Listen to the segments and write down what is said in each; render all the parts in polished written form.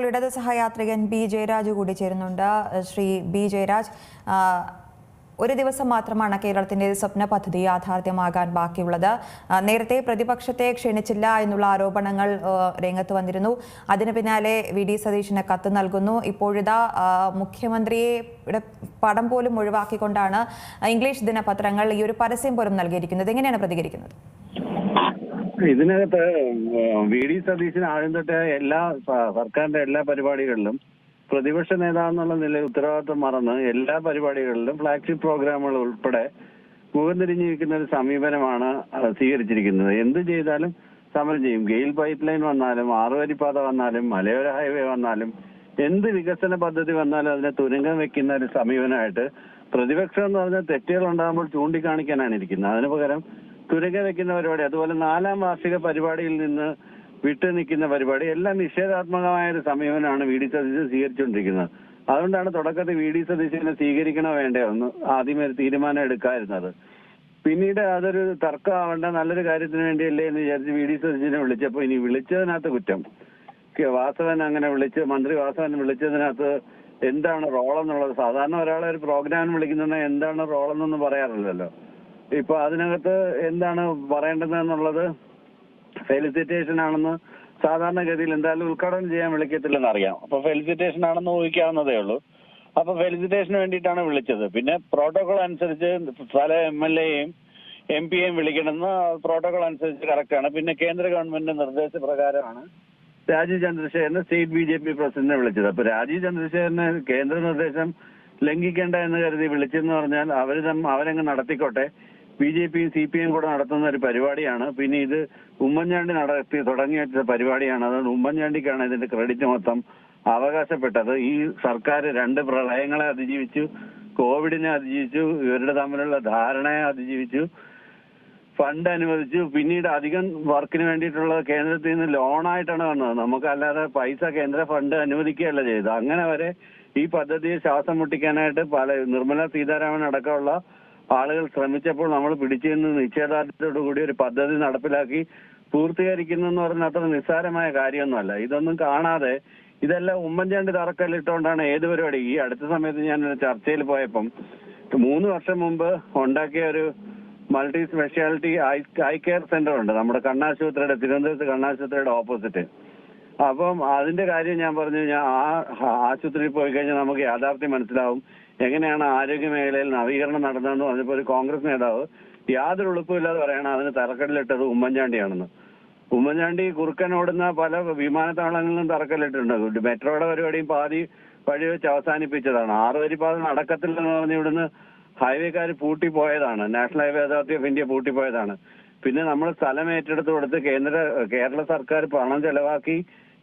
ഇടത് സഹയാത്രികൻ ബി ജയരാജ് കൂടി ചേരുന്നുണ്ട്. ശ്രീ ബി ജയരാജ്, ഒരു ദിവസം മാത്രമാണ് കേരളത്തിന്റെ സ്വപ്ന പദ്ധതി യാഥാർത്ഥ്യമാകാൻ ബാക്കിയുള്ളത്. നേരത്തെ പ്രതിപക്ഷത്തെ ക്ഷണിച്ചില്ല എന്നുള്ള ആരോപണങ്ങൾ രംഗത്ത് വന്നിരുന്നു. അതിന് പിന്നാലെ വി ഡി സതീശന് കത്ത് നൽകുന്നു. ഇപ്പോഴിതാ മുഖ്യമന്ത്രിയെ പടം പോലും ഒഴിവാക്കിക്കൊണ്ടാണ് ഇംഗ്ലീഷ് ദിനപത്രങ്ങൾ ഈ ഒരു പരസ്യം പോലും നൽകിയിരിക്കുന്നത്. എങ്ങനെയാണ് പ്രതികരിക്കുന്നത്? ഇതിനകത്ത് വി ഡി സതീശൻ ആദ്യം തൊട്ട് സർക്കാരിന്റെ എല്ലാ പരിപാടികളിലും പ്രതിപക്ഷ നേതാവെന്നുള്ള നിലയിൽ ഉത്തരവാദിത്വം മറന്ന് എല്ലാ പരിപാടികളിലും ഫ്ലാഗ്ഷിപ്പ് പ്രോഗ്രാമുകൾ ഉൾപ്പെടെ മുഖം തിരിഞ്ഞിരിക്കുന്ന ഒരു സമീപനമാണ് സ്വീകരിച്ചിരിക്കുന്നത്. എന്ത് ചെയ്താലും സമരം ചെയ്യും. ഗെയിൽ പൈപ്പ് ലൈൻ വന്നാലും, ആറുവരിപ്പാത വന്നാലും, മലയോര ഹൈവേ വന്നാലും, എന്ത് വികസന പദ്ധതി വന്നാലും അതിനെ തുരങ്കം വെക്കുന്ന ഒരു സമീപനമായിട്ട് പ്രതിപക്ഷം എന്ന് പറഞ്ഞാൽ തെറ്റുകൾ ഉണ്ടാകുമ്പോൾ ചൂണ്ടിക്കാണിക്കാനാണ് ഇരിക്കുന്നത്. അതിനു പകരം തുരങ്കം വെക്കുന്ന പരിപാടി, അതുപോലെ 4ാം വാർഷിക പരിപാടിയിൽ നിന്ന് വിട്ടു നിൽക്കുന്ന പരിപാടി, എല്ലാം നിഷേധാത്മകമായ ഒരു സമീപനമാണ് വി ഡി സതീശൻ സ്വീകരിച്ചുകൊണ്ടിരിക്കുന്നത്. അതുകൊണ്ടാണ് തുടക്കത്തിൽ വി ഡി സതീശനെ സ്വീകരിക്കണോ വേണ്ടയോ എന്ന് ആദ്യമേ ഒരു തീരുമാനം എടുക്കാതിരുന്നത്. പിന്നീട് അതൊരു തർക്കമാവേണ്ട നല്ലൊരു കാര്യത്തിന് വേണ്ടിയല്ലേ എന്ന് വിചാരിച്ച് വി ഡി സതീശനെ വിളിച്ചപ്പോൾ ഇനി വിളിച്ചതിനകത്ത് കുറ്റം, വാസവൻ അങ്ങനെ മന്ത്രി വാസവൻ വിളിച്ചതിനകത്ത് എന്താണ് റോളെന്നുള്ളത്, സാധാരണ ഒരാളെ ഒരു പ്രോഗ്രാമിന് വിളിക്കുന്നുണ്ടെങ്കിൽ എന്താണ് റോളെന്നൊന്നും പറയാറില്ലല്ലോ. ഇപ്പൊ അതിനകത്ത് എന്താണ് പറയേണ്ടതെന്നുള്ളത് ഫെലിസിറ്റേഷൻ ആണെന്ന് സാധാരണഗതിയിൽ എന്തായാലും ഉദ്ഘാടനം ചെയ്യാൻ വിളിക്കത്തില്ലെന്ന് അറിയാം. അപ്പൊ ഫെലിസിറ്റേഷൻ ആണെന്ന് ഊഹിക്കാവുന്നതേ ഉള്ളൂ. അപ്പൊ ഫെലിസിറ്റേഷന് വേണ്ടിയിട്ടാണ് വിളിച്ചത്. പിന്നെ പ്രോട്ടോകോൾ അനുസരിച്ച് പല MLA-യും MP-യെയും വിളിക്കണമെന്ന് പ്രോട്ടോകോൾ അനുസരിച്ച് കറക്റ്റാണ്. പിന്നെ കേന്ദ്ര ഗവൺമെന്റിന്റെ നിർദ്ദേശപ്രകാരമാണ് രാജീവ് ചന്ദ്രശേഖരനെ സ്റ്റേറ്റ് BJP പ്രസിഡന്റിനെ വിളിച്ചത്. അപ്പൊ രാജീവ് ചന്ദ്രശേഖരന് കേന്ദ്ര നിർദ്ദേശം ലംഘിക്കേണ്ട എന്ന് കരുതി വിളിച്ചെന്ന് പറഞ്ഞാൽ അവരങ്ങ് നടത്തിക്കോട്ടെ. BJP-യും CPM കൂടെ നടത്തുന്ന ഒരു പരിപാടിയാണ്. പിന്നെ ഇത് ഉമ്മൻചാണ്ടി തുടങ്ങി വെച്ച പരിപാടിയാണ്. അതുകൊണ്ട് ഉമ്മൻചാണ്ടിക്കാണ് ഇതിന്റെ ക്രെഡിറ്റ് മൊത്തം അവകാശപ്പെട്ടത്. ഈ സർക്കാർ 2 പ്രളയങ്ങളെ അതിജീവിച്ചു, കോവിഡിനെ അതിജീവിച്ചു, ഇവരുടെ തമ്മിലുള്ള ധാരണയെ അതിജീവിച്ചു, ഫണ്ട് അനുവദിച്ചു. പിന്നീട് അധികം വർക്കിന് വേണ്ടിയിട്ടുള്ള കേന്ദ്രത്തിൽ നിന്ന് ലോണായിട്ടാണ് വന്നത്. നമുക്കല്ലാതെ പൈസ കേന്ദ്ര ഫണ്ട് അനുവദിക്കുകയല്ല ചെയ്തത്. അങ്ങനെ വരെ ഈ പദ്ധതിയെ ശ്വാസം മുട്ടിക്കാനായിട്ട് നിർമ്മല സീതാരാമൻ അടക്കമുള്ള ആളുകൾ ശ്രമിച്ചപ്പോൾ നമ്മൾ പിടിച്ചു നിന്ന് നിശ്ചയദാർഢ്യത്തോടു കൂടി ഒരു പദ്ധതി നടപ്പിലാക്കി പൂർത്തീകരിക്കുന്നു എന്ന് പറഞ്ഞാൽ അത്ര നിസ്സാരമായ കാര്യമൊന്നുമല്ല. ഇതൊന്നും കാണാതെ ഇതെല്ലാം ഉമ്മൻചാണ്ടി തറക്കല്ലിട്ടുകൊണ്ടാണ് ഏത് പരിപാടി. ഈ അടുത്ത സമയത്ത് ഞാൻ ഒരു ചർച്ചയിൽ പോയപ്പം 3 വർഷം മുമ്പ് ഉണ്ടാക്കിയ ഒരു multi speciality eye care centre ഉണ്ട് നമ്മുടെ കണ്ണാശുപത്രിയുടെ, തിരുവനന്തപുരത്ത് കണ്ണാശുപത്രിയുടെ ഓപ്പോസിറ്റ്. അപ്പം അതിന്റെ കാര്യം ഞാൻ പറഞ്ഞു, ആ ആശുപത്രിയിൽ പോയി കഴിഞ്ഞാൽ നമുക്ക് യാഥാർത്ഥ്യം മനസ്സിലാവും എങ്ങനെയാണ് ആരോഗ്യ മേഖലയിൽ നവീകരണം നടന്നതെന്ന് പറഞ്ഞപ്പോൾ ഒരു കോൺഗ്രസ് നേതാവ് യാതൊരു ഉളുപ്പുമില്ലാതെ പറയണം അതിന് തറക്കല്ലിട്ടത് ഉമ്മൻചാണ്ടിയാണെന്ന്. ഉമ്മൻചാണ്ടി കുറുക്കനോടുന്ന പല വിമാനത്താവളങ്ങളിലും തറക്കല്ലിട്ടിട്ടുണ്ട്. മെട്രോയുടെ പരിപാടിയും പാതി വഴി വെച്ച് അവസാനിപ്പിച്ചതാണ്. 6 വരിപ്പാത നടക്കത്തില്ലെന്ന് പറഞ്ഞ് ഇവിടുന്ന് ഹൈവേക്കാർ പൂട്ടിപ്പോയതാണ്. National highway authority of India പൂട്ടിപ്പോയതാണ്. പിന്നെ നമ്മൾ സ്ഥലം ഏറ്റെടുത്ത് കൊടുത്ത് കേരള സർക്കാർ പണം ചെലവാക്കി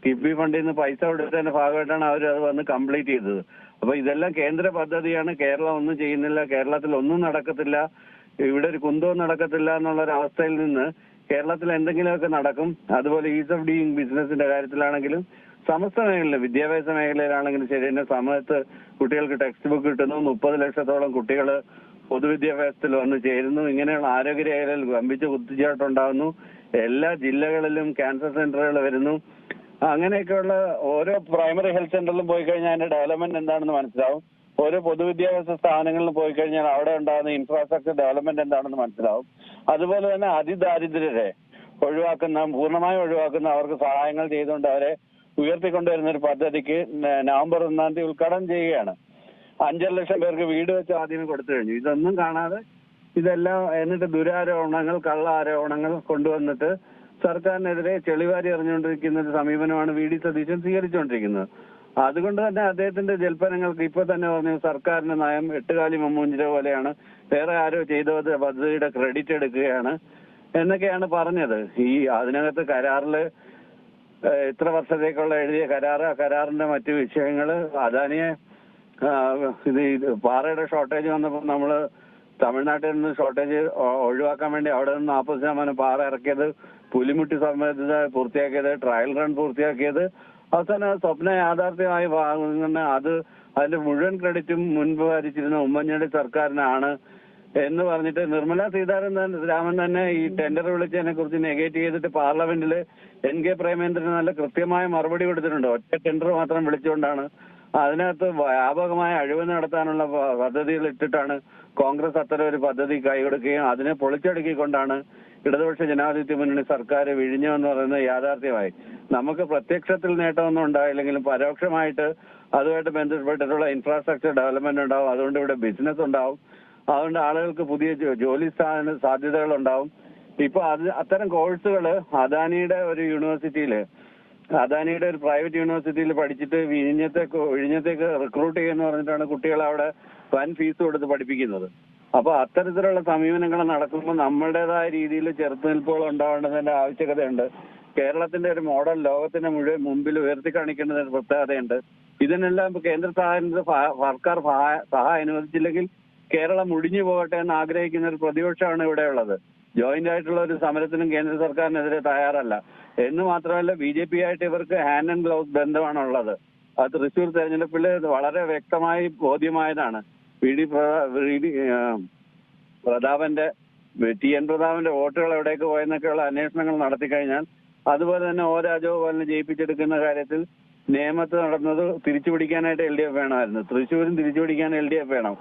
കിഫ്ബി ഫണ്ടിൽ നിന്ന് പൈസ കൊടുത്തതിന്റെ ഭാഗമായിട്ടാണ് അവർ അത് വന്ന് കംപ്ലീറ്റ് ചെയ്തത്. അപ്പൊ ഇതെല്ലാം കേന്ദ്ര പദ്ധതിയാണ്. കേരളം ഒന്നും ചെയ്യുന്നില്ല, കേരളത്തിൽ ഒന്നും നടക്കത്തില്ല, ഇവിടെ ഒരു കുന്തവും നടക്കത്തില്ല എന്നുള്ള ഒരു അവസ്ഥയിൽ നിന്ന് കേരളത്തിൽ എന്തെങ്കിലുമൊക്കെ നടക്കും. അതുപോലെ ഈസ് ഓഫ് ഡൂയിങ് ബിസിനസിന്റെ കാര്യത്തിലാണെങ്കിലും സമസ്ത മേഖലയിൽ, വിദ്യാഭ്യാസ മേഖലയിലാണെങ്കിലും ശരി തന്നെ സമയത്ത് കുട്ടികൾക്ക് ടെക്സ്റ്റ് ബുക്ക് കിട്ടുന്നു. 30 ലക്ഷത്തോളം കുട്ടികൾ പൊതുവിദ്യാഭ്യാസത്തിൽ വന്ന് ചേരുന്നു. ഇങ്ങനെയുള്ള ആരോഗ്യ രേഖകളിൽ വമ്പിച്ച കുത്തിച്ചാട്ടുണ്ടാകുന്നു. എല്ലാ ജില്ലകളിലും ക്യാൻസർ സെന്ററുകൾ വരുന്നു. അങ്ങനെയൊക്കെയുള്ള ഓരോ പ്രൈമറി ഹെൽത്ത് സെന്ററിലും പോയി കഴിഞ്ഞാൽ അതിന്റെ ഡെവലപ്മെന്റ് എന്താണെന്ന് മനസ്സിലാവും. ഓരോ പൊതുവിദ്യാഭ്യാസ സ്ഥാപനങ്ങളിലും പോയി കഴിഞ്ഞാൽ അവിടെ ഉണ്ടാകുന്ന ഇൻഫ്രാസ്ട്രക്ചർ ഡെവലപ്മെന്റ് എന്താണെന്ന് മനസ്സിലാവും. അതുപോലെ തന്നെ അതിദാരിദ്ര്യരെ പൂർണ്ണമായും ഒഴിവാക്കുന്ന അവർക്ക് സഹായങ്ങൾ ചെയ്തുകൊണ്ട് അവരെ ഉയർത്തിക്കൊണ്ടുവരുന്ന ഒരു പദ്ധതിക്ക് നവംബർ 1-ാം തീയതി ഉദ്ഘാടനം ചെയ്യുകയാണ്. 5.5 ലക്ഷം പേർക്ക് വീട് വെച്ച് ആദ്യമേ കൊടുത്തു കഴിഞ്ഞു. ഇതൊന്നും കാണാതെ ഇതെല്ലാം എന്നിട്ട് ദുരാരോപണങ്ങൾ, കള്ള ആരോപണങ്ങൾ കൊണ്ടുവന്നിട്ട് സർക്കാരിനെതിരെ ചെളിവാരി എറിഞ്ഞുകൊണ്ടിരിക്കുന്ന ഒരു സമീപനമാണ് വി ഡി സതീശൻ സ്വീകരിച്ചുകൊണ്ടിരിക്കുന്നത്. അതുകൊണ്ട് തന്നെ അദ്ദേഹത്തിന്റെ ജൽപ്പനങ്ങൾക്ക് ഇപ്പൊ തന്നെ പറഞ്ഞു സർക്കാരിന്റെ നയം 8 കാലി മമ്മൂഞ്ഞിര പോലെയാണ്, വേറെ ആരോ ചെയ്തത് പദ്ധതിയുടെ ക്രെഡിറ്റ് എടുക്കുകയാണ് എന്നൊക്കെയാണ് പറഞ്ഞത്. അതിനകത്ത് കരാറില് ഇത്ര വർഷത്തേക്കുള്ള എഴുതിയ കരാറിന്റെ മറ്റു വിഷയങ്ങള്, അദാനിയെ പാറയുടെ ഷോർട്ടേജ് വന്നപ്പോൾ നമ്മള് തമിഴ്നാട്ടിൽ നിന്ന് ഷോർട്ടേജ് ഒഴിവാക്കാൻ വേണ്ടി അവിടെ നിന്ന് 40% പാറ ഇറക്കിയത്, പുലിമുട്ടി സമയത്ത് പൂർത്തിയാക്കിയത്, ട്രയൽ റൺ പൂർത്തിയാക്കിയത്, അവസാനം സ്വപ്ന യാഥാർത്ഥ്യമായി അതിന്റെ മുഴുവൻ ക്രെഡിറ്റും മുൻപ് ഭരിച്ചിരുന്ന ഉമ്മൻചാണ്ടി സർക്കാരിനാണ് എന്ന് പറഞ്ഞിട്ട് നിർമ്മല സീതാരാമൻ തന്നെ ഈ ടെൻഡർ വിളിച്ചതിനെ കുറിച്ച് നെഗേറ്റ് ചെയ്തിട്ട് പാർലമെന്റിൽ NK പ്രേമേന്ദ്രന് നല്ല കൃത്യമായ മറുപടി കൊടുത്തിട്ടുണ്ട്. ഒറ്റ ടെൻഡർ മാത്രം വിളിച്ചുകൊണ്ടാണ് അതിനകത്ത് വ്യാപകമായ അഴിമതി നടത്താനുള്ള പദ്ധതികൾ ഇട്ടിട്ടാണ് കോൺഗ്രസ് അത്തരം ഒരു പദ്ധതി കൈകൊടുക്കുകയും അതിനെ പൊളിച്ചടുക്കിക്കൊണ്ടാണ് ഇടതുപക്ഷ ജനാധിപത്യ മുന്നണി സർക്കാർ വിഴിഞ്ഞെന്ന് പറയുന്നത് യാഥാർത്ഥ്യമായി. നമുക്ക് പ്രത്യക്ഷത്തിൽ നേട്ടമൊന്നും ഉണ്ടായില്ലെങ്കിലും പരോക്ഷമായിട്ട് അതുമായിട്ട് ബന്ധപ്പെട്ടിട്ടുള്ള ഇൻഫ്രാസ്ട്രക്ചർ ഡെവലപ്മെന്റ് ഉണ്ടാവും. അതുകൊണ്ട് ഇവിടെ ബിസിനസ് ഉണ്ടാവും. അതുകൊണ്ട് ആളുകൾക്ക് പുതിയ ജോലി സാധ്യതകൾ ഉണ്ടാവും. ഇപ്പൊ അത്തരം കോഴ്സുകൾ അദാനിയുടെ ഒരു യൂണിവേഴ്സിറ്റിയില്, അദാനിയുടെ ഒരു പ്രൈവറ്റ് യൂണിവേഴ്സിറ്റിയിൽ പഠിച്ചിട്ട് വിഴിഞ്ഞത്തേക്ക് റിക്രൂട്ട് ചെയ്യുമെന്ന് പറഞ്ഞിട്ടാണ് കുട്ടികളെ അവിടെ വൻ ഫീസ് കൊടുത്ത് പഠിപ്പിക്കുന്നത്. അപ്പൊ അത്തരത്തിലുള്ള സമീപനങ്ങൾ നടക്കുമ്പോൾ നമ്മുടേതായ രീതിയിൽ ചെറുത്തുനിൽപ്പുകൾ ഉണ്ടാവേണ്ടതിന്റെ ആവശ്യകതയുണ്ട്. കേരളത്തിന്റെ ഒരു മോഡൽ ലോകത്തിന്റെ മുഴുവൻ മുമ്പിൽ ഉയർത്തി കാണിക്കേണ്ടതിന് പ്രത്യേകതയുണ്ട്. ഇതിനെല്ലാം കേന്ദ്ര സർക്കാർ സഹായം അനുവദിച്ചില്ലെങ്കിൽ കേരളം മുടിഞ്ഞു പോകട്ടെ എന്ന് ആഗ്രഹിക്കുന്ന ഒരു പ്രതിപക്ഷമാണ് ഇവിടെ ഉള്ളത്. ജോയിന്റ് ആയിട്ടുള്ള ഒരു സമരത്തിനും കേന്ദ്ര സർക്കാരിനെതിരെ തയ്യാറല്ല. എന്ന് മാത്രമല്ല BJP ആയിട്ട് ഇവർക്ക് ഹാൻഡ് ആൻഡ് ഗ്ലൗസ് ബന്ധമാണുള്ളത്. അത് തൃശ്ശൂർ തെരഞ്ഞെടുപ്പിൽ വളരെ വ്യക്തമായി ബോധ്യമായതാണ്. പ്രതാപന്റെ TN പ്രതാപന്റെ വോട്ടുകൾ എവിടേക്ക് പോയെന്നൊക്കെയുള്ള അന്വേഷണങ്ങൾ നടത്തി കഴിഞ്ഞാൽ, അതുപോലെ തന്നെ O രാജഗോപാലിനെ ജയിപ്പിച്ചെടുക്കുന്ന കാര്യത്തിൽ നേമത്ത് നടന്നത് തിരിച്ചുപിടിക്കാനായിട്ട് LDF വേണമായിരുന്നു. തൃശ്ശൂരും തിരിച്ചുപിടിക്കാൻ LDF വേണം.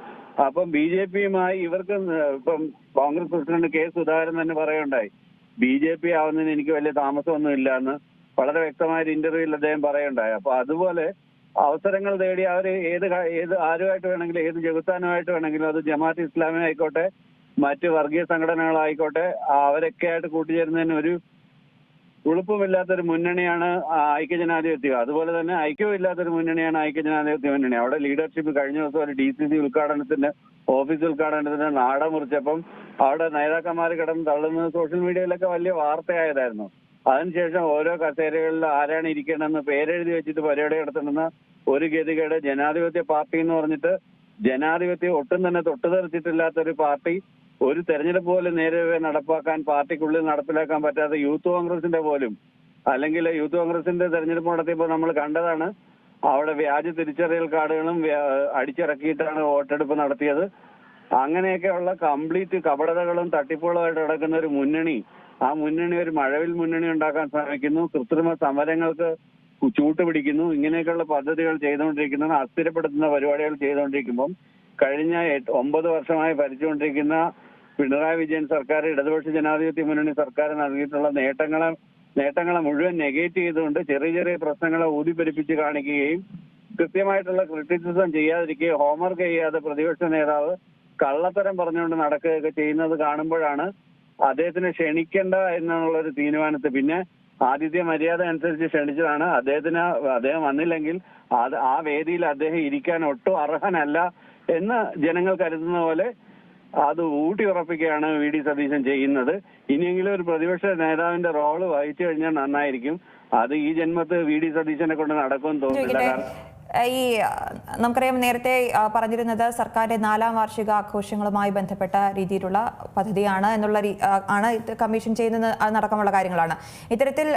അപ്പം BJPയുമായി ഇവർക്ക് ഇപ്പം കോൺഗ്രസ് പ്രസിഡന്റ് K സുധാകരൻ തന്നെ പറയുണ്ടായി, BJP ആവുന്നതിന് എനിക്ക് വലിയ താമസമൊന്നും ഇല്ല എന്ന് വളരെ വ്യക്തമായ ഒരു ഇന്റർവ്യൂവിൽ അദ്ദേഹം പറയുണ്ടായി. അപ്പൊ അതുപോലെ അവസരങ്ങൾ തേടി അവർ ഏത് ആരുമായിട്ട് വേണമെങ്കിലും, ഏത് ജഗത്താനുമായിട്ട് വേണമെങ്കിലും, അത് ജമാഅത്ത് ഇസ്ലാമി ആയിക്കോട്ടെ മറ്റ് വർഗീയ സംഘടനകളായിക്കോട്ടെ, അവരൊക്കെ ആയിട്ട് കൂട്ടിച്ചേരുന്നതിന് ഒരു ഉളുപ്പുമില്ലാത്തൊരു മുന്നണിയാണ് ഐക്യജനാധിപത്യം. അതുപോലെ തന്നെ ഐക്യവും ഇല്ലാത്തൊരു മുന്നണിയാണ് ഐക്യജനാധിപത്യ മുന്നണി. അവിടെ ലീഡർഷിപ്പ് കഴിഞ്ഞ ദിവസം ഒരു DCC ഉദ്ഘാടനത്തിന്റെ ഓഫീസ് ഉദ്ഘാടനത്തിന് നാട മുറിച്ചപ്പം അവിടെ നേതാക്കന്മാർ കിടന്ന് തള്ളുന്നത് സോഷ്യൽ മീഡിയയിലൊക്കെ വലിയ വാർത്തയായതായിരുന്നു. അതിനുശേഷം ഓരോ കസേരകളിൽ ആരാണ് ഇരിക്കണമെന്ന് പേരെഴുതി വെച്ചിട്ട് പരിപാടി നടത്തുന്ന ഒരു ഗതികേട് ജനാധിപത്യ പാർട്ടി എന്ന് പറഞ്ഞിട്ട്, ജനാധിപത്യം ഒട്ടും തന്നെ തൊട്ടുതെറിച്ചിട്ടില്ലാത്തൊരു പാർട്ടി ഒരു തെരഞ്ഞെടുപ്പ് പോലും നേരെ നടപ്പാക്കാൻ, പാർട്ടിക്കുള്ളിൽ നടപ്പിലാക്കാൻ പറ്റാത്ത യൂത്ത് കോൺഗ്രസിന്റെ പോലും, അല്ലെങ്കിൽ യൂത്ത് കോൺഗ്രസിന്റെ തെരഞ്ഞെടുപ്പ് നടത്തിയപ്പോൾ നമ്മൾ കണ്ടതാണ്, അവിടെ വ്യാജ തിരിച്ചറിയൽ കാർഡുകളും അടിച്ചിറക്കിയിട്ടാണ് വോട്ടെടുപ്പ് നടത്തിയത്. അങ്ങനെയൊക്കെയുള്ള കംപ്ലീറ്റ് കപടതകളും തട്ടിപ്പുകളുമായിട്ട് നടക്കുന്ന ഒരു മുന്നണി, ആ മുന്നണി ഒരു മഴവിൽ മുന്നണി ഉണ്ടാക്കാൻ ശ്രമിക്കുന്നു, കൃത്രിമ സമരങ്ങൾക്ക് ചൂട്ടുപിടിക്കുന്നു, ഇങ്ങനെയൊക്കെയുള്ള പദ്ധതികൾ ചെയ്തുകൊണ്ടിരിക്കുന്നു, അസ്ഥിരപ്പെടുത്തുന്ന പരിപാടികൾ ചെയ്തുകൊണ്ടിരിക്കുമ്പം കഴിഞ്ഞ 9 വർഷമായി ഭരിച്ചുകൊണ്ടിരിക്കുന്ന പിണറായി വിജയൻ സർക്കാർ, ഇടതുപക്ഷ ജനാധിപത്യ മുന്നണി സർക്കാർ നൽകിയിട്ടുള്ള നേട്ടങ്ങളെ മുഴുവൻ നെഗേറ്റ് ചെയ്തുകൊണ്ട് ചെറിയ ചെറിയ പ്രശ്നങ്ങളെ ഊതിപ്പെരിപ്പിച്ച് കാണിക്കുകയും കൃത്യമായിട്ടുള്ള ക്രിറ്റിസിസം ചെയ്യാതിരിക്കുകയും ഹോംവർക്ക് ചെയ്യാതെ പ്രതിപക്ഷ നേതാവ് കള്ളത്തരം പറഞ്ഞുകൊണ്ട് നടക്കുകയൊക്കെ ചെയ്യുന്നത് കാണുമ്പോഴാണ് അദ്ദേഹത്തിനെ ക്ഷണിക്കേണ്ട എന്നുള്ളൊരു തീരുമാനത്തിൽ, പിന്നെ ആതിഥ്യ മര്യാദ അനുസരിച്ച് ക്ഷണിച്ചതാണ്. അദ്ദേഹം വന്നില്ലെങ്കിൽ ആ വേദിയിൽ അദ്ദേഹം ഇരിക്കാൻ ഒട്ടും അർഹനല്ല എന്ന് ജനങ്ങൾ കരുതുന്ന പോലെ അത് ഊട്ടി ഉറപ്പിക്കുകയാണ് VD സതീശൻ ചെയ്യുന്നത്. ഇനിയെങ്കിലും ഒരു പ്രതിപക്ഷ നേതാവിന്റെ റോള് വഹിച്ചു കഴിഞ്ഞാൽ നന്നായിരിക്കും. അത് ഈ ജന്മത്ത് VD സതീശനെ കൊണ്ട് നടക്കുമെന്ന് തോന്നുന്നില്ല. നമുക്കറിയാം, നേരത്തെ പറഞ്ഞിരുന്നത് സർക്കാരിന്റെ 4ാം വാർഷിക ആഘോഷങ്ങളുമായി ബന്ധപ്പെട്ട രീതിയിലുള്ള പദ്ധതിയാണ് എന്നുള്ള ആണ് കമ്മീഷൻ ചെയ്യുന്നത് അടക്കമുള്ള കാര്യങ്ങളാണ്. ഇത്തരത്തിൽ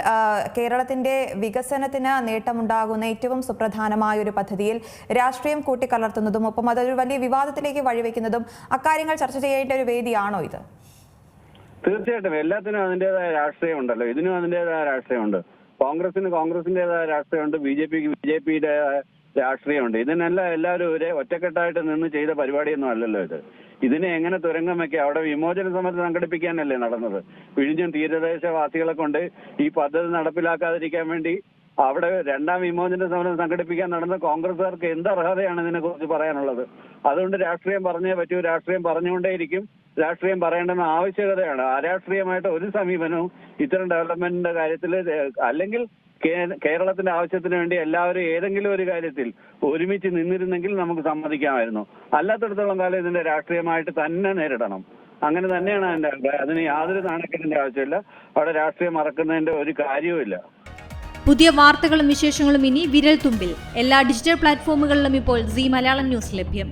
കേരളത്തിന്റെ വികസനത്തിന് നേട്ടമുണ്ടാകുന്ന ഏറ്റവും സുപ്രധാനമായ ഒരു പദ്ധതിയിൽ രാഷ്ട്രീയം കൂട്ടിക്കലർത്തുന്നതും ഒപ്പം അതൊരു വലിയ വിവാദത്തിലേക്ക് വഴിവെക്കുന്നതും അക്കാര്യങ്ങൾ ചർച്ച ചെയ്യേണ്ട ഒരു വേദിയാണോ ഇത്? തീർച്ചയായിട്ടും എല്ലാത്തിനും അതിന്റേതായ രാഷ്ട്രീയം ഉണ്ടല്ലോ. ഇതിനും അതിന്റേതായ രാഷ്ട്രീയമുണ്ട്. കോൺഗ്രസിന്റേതായ രാഷ്ട്രീയമുണ്ട്, BJPയുടേതായ രാഷ്ട്രീയമുണ്ട്. ഇതിനെല്ലാം എല്ലാവരും ഒറ്റക്കെട്ടായിട്ട് നിന്ന് ചെയ്ത പരിപാടിയൊന്നും അല്ലല്ലോ ഇത്. ഇതിനെ എങ്ങനെ തുരങ്കം വെക്കുക? അവിടെ വിമോചന സമരം സംഘടിപ്പിക്കാനല്ലേ നടന്നത്. വിഴിഞ്ഞം തീരദേശവാസികളെ കൊണ്ട് ഈ പദ്ധതി നടപ്പിലാക്കാതിരിക്കാൻ വേണ്ടി അവിടെ 2ാം വിമോചന സമരം സംഘടിപ്പിക്കാൻ നടന്ന കോൺഗ്രസുകാർക്ക് എന്ത് അർഹതയാണ് ഇതിനെ കുറിച്ച് പറയാനുള്ളത്? അതുകൊണ്ട് രാഷ്ട്രീയം പറഞ്ഞേ പറ്റൂ, രാഷ്ട്രീയം പറഞ്ഞുകൊണ്ടേയിരിക്കും, രാഷ്ട്രീയം പറയേണ്ടെന്ന ആവശ്യകതയാണ്. അരാഷ്ട്രീയമായിട്ട് ഒരു സമീപനവും ഇത്തരം ഡെവലപ്മെന്റിന്റെ കാര്യത്തിൽ, അല്ലെങ്കിൽ കേരളത്തിന്റെ ആവശ്യത്തിന് വേണ്ടി എല്ലാവരും ഏതെങ്കിലും ഒരു കാര്യത്തിൽ ഒരുമിച്ച് നിന്നിരുന്നെങ്കിൽ നമുക്ക് സമ്മതിക്കാമായിരുന്നു. അല്ലാത്തടത്തോളം കാലം ഇതിന്റെ രാഷ്ട്രീയമായിട്ട് തന്നെ നേരിടണം. അങ്ങനെ തന്നെയാണ് എന്റെ അഭിപ്രായം. അതിന് യാതൊരു നാണക്കേടിന്റെ ആവശ്യമില്ല. അവിടെ രാഷ്ട്രീയം മറക്കുന്നതിന്റെ ഒരു കാര്യവുമില്ല. പുതിയ വാർത്തകളും വിശേഷങ്ങളും ഇനി വിരൽ തുമ്പിൽ. എല്ലാ ഡിജിറ്റൽ പ്ലാറ്റ്ഫോമുകളിലും ഇപ്പോൾ സീ മലയാളം ന്യൂസ് ലഭ്യം.